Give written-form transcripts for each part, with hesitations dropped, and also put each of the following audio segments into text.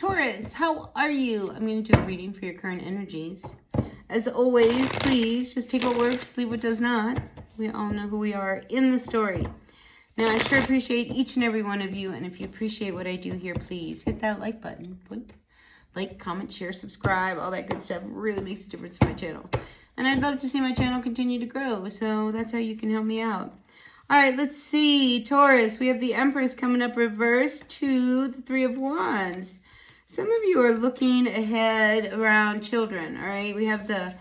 Taurus, how are you? I'm going to do a reading for your current energies. As always, please just take what works, leave what does not. We all know who we are in the story. Now, I sure appreciate each and every one of you, and if you appreciate what I do here, please hit that like button. Like, comment, share, subscribe, all that good stuff really makes a difference to my channel. And I'd love to see my channel continue to grow, so that's how you can help me out. All right, let's see. Taurus, we have the Empress coming up reversed to the Three of Wands. Some of you are looking ahead around children, all right? We have the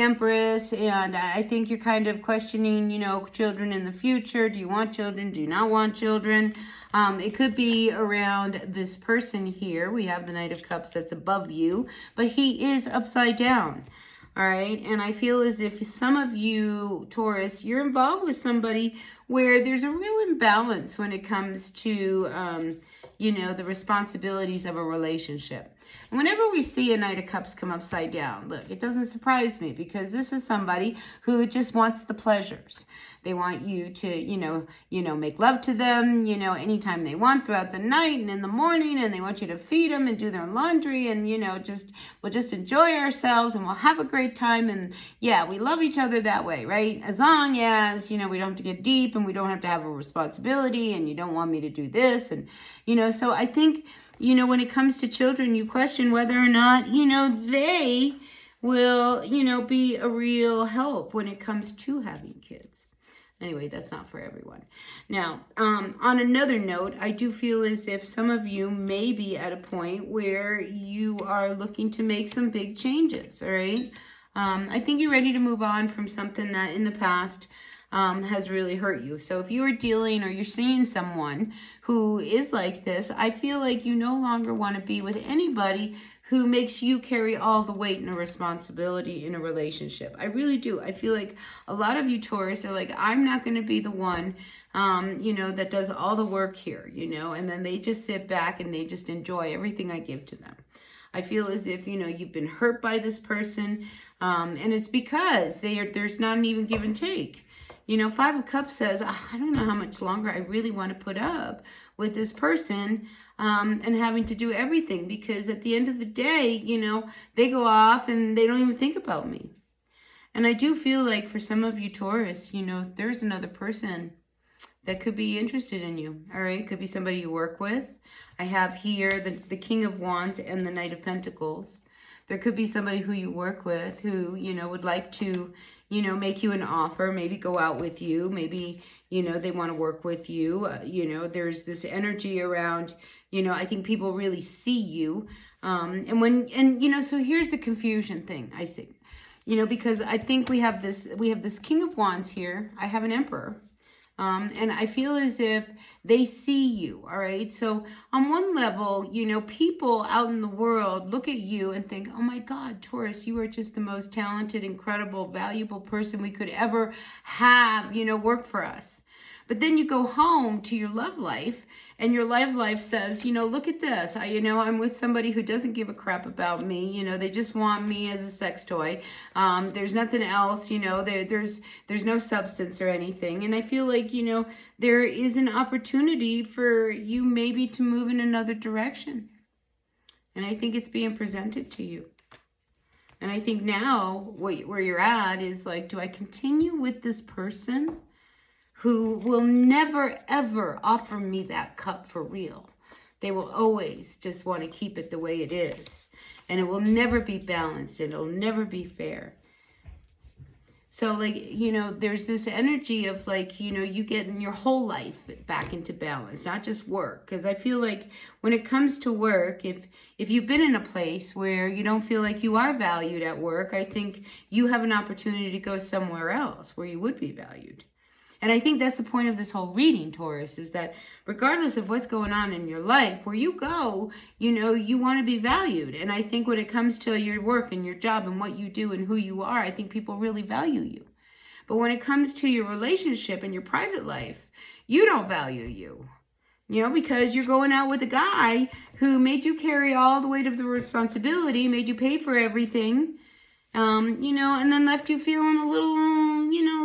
Empress, and I think you're kind of questioning, children in the future. Do you want children? Do you not want children? It could be around this person here. We have the Knight of Cups that's above you, but he is upside down. All right, and I feel as if some of you, Taurus, you're involved with somebody where there's a real imbalance when it comes to, the responsibilities of a relationship. And whenever we see a Knight of Cups come upside down, look, it doesn't surprise me because this is somebody who just wants the pleasures. They want you to, make love to them, anytime they want throughout the night and in the morning, and they want you to feed them and do their laundry and, we'll just enjoy ourselves and we'll have a great time. And yeah, we love each other that way, right? As long as, we don't have to get deep and we don't have to have a responsibility and you don't want me to do this. And, so I think, when it comes to children, you question whether or not, they will, be a real help when it comes to having kids. Anyway, that's not for everyone. Now, on another note, I do feel as if some of you may be at a point where you are looking to make some big changes, all right? I think you're ready to move on from something that in the past has really hurt you. So if you are dealing or you're seeing someone who is like this, I feel like you no longer want to be with anybody who makes you carry all the weight and the responsibility in a relationship. I really do. I feel like a lot of you Taurus are like, I'm not going to be the one, that does all the work here, and then they just sit back and they just enjoy everything I give to them. I feel as if, you've been hurt by this person, and it's because there's not an even give and take. Five of Cups says, I don't know how much longer I really want to put up with this person and having to do everything, because at the end of the day, they go off and they don't even think about me. And I do feel like for some of you Taurus, there's another person that could be interested in you, all right? Could be somebody you work with. I have here the King of Wands and the Knight of Pentacles. There could be somebody who you work with who, would like to, make you an offer, maybe go out with you, maybe, they want to work with you. There's this energy around, I think people really see you. So here's the confusion thing I see, because I think we have this King of Wands here. I have an Emperor. And I feel as if they see you, all right? So on one level, people out in the world look at you and think, oh my God, Taurus, you are just the most talented, incredible, valuable person we could ever have, work for us. But then you go home to your love life and your love life says, look at this. I'm with somebody who doesn't give a crap about me. They just want me as a sex toy. There's nothing else, there's no substance or anything. And I feel like, there is an opportunity for you maybe to move in another direction. And I think it's being presented to you. And I think now where you're at is like, do I continue with this person who will never, ever offer me that cup for real? They will always just want to keep it the way it is. And it will never be balanced. And it'll never be fair. So, there's this energy of, you getting your whole life back into balance, not just work. Because I feel like when it comes to work, if you've been in a place where you don't feel like you are valued at work, I think you have an opportunity to go somewhere else where you would be valued. And I think that's the point of this whole reading, Taurus, is that regardless of what's going on in your life, where you go, you want to be valued. And I think when it comes to your work and your job and what you do and who you are, I think people really value you. But when it comes to your relationship and your private life, you don't value you. Because you're going out with a guy who made you carry all the weight of the responsibility, made you pay for everything, and then left you feeling a little,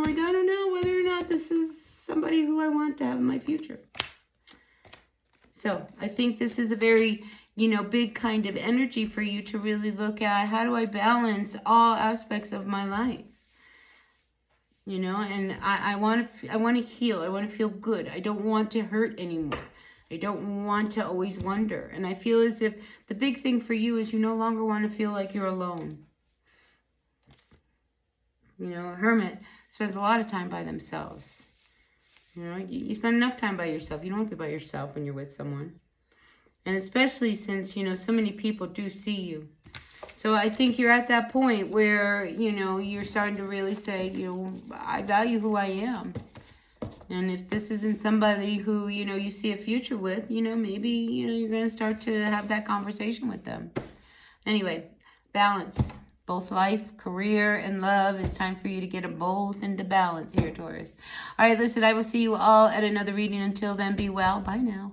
like, I don't know whether or not this is somebody who I want to have in my future. So I think this is a very, you know, big kind of energy for you to really look at, how do I balance all aspects of my life? You know, and I want to heal. I want to feel good. I don't want to hurt anymore. I don't want to always wonder. And I feel as if the big thing for you is you no longer want to feel like you're alone. You know, a hermit spends a lot of time by themselves. You know, you spend enough time by yourself. You don't want to be by yourself when you're with someone. And especially since, you know, so many people do see you. So I think you're at that point where, you know, you're starting to really say, you know, I value who I am. And if this isn't somebody who, you know, you see a future with, you know, maybe, you know, you're going to start to have that conversation with them. Anyway, balance. Both life, career, and love. It's time for you to get them both into balance here, Taurus. All right, listen, I will see you all at another reading. Until then, be well. Bye now.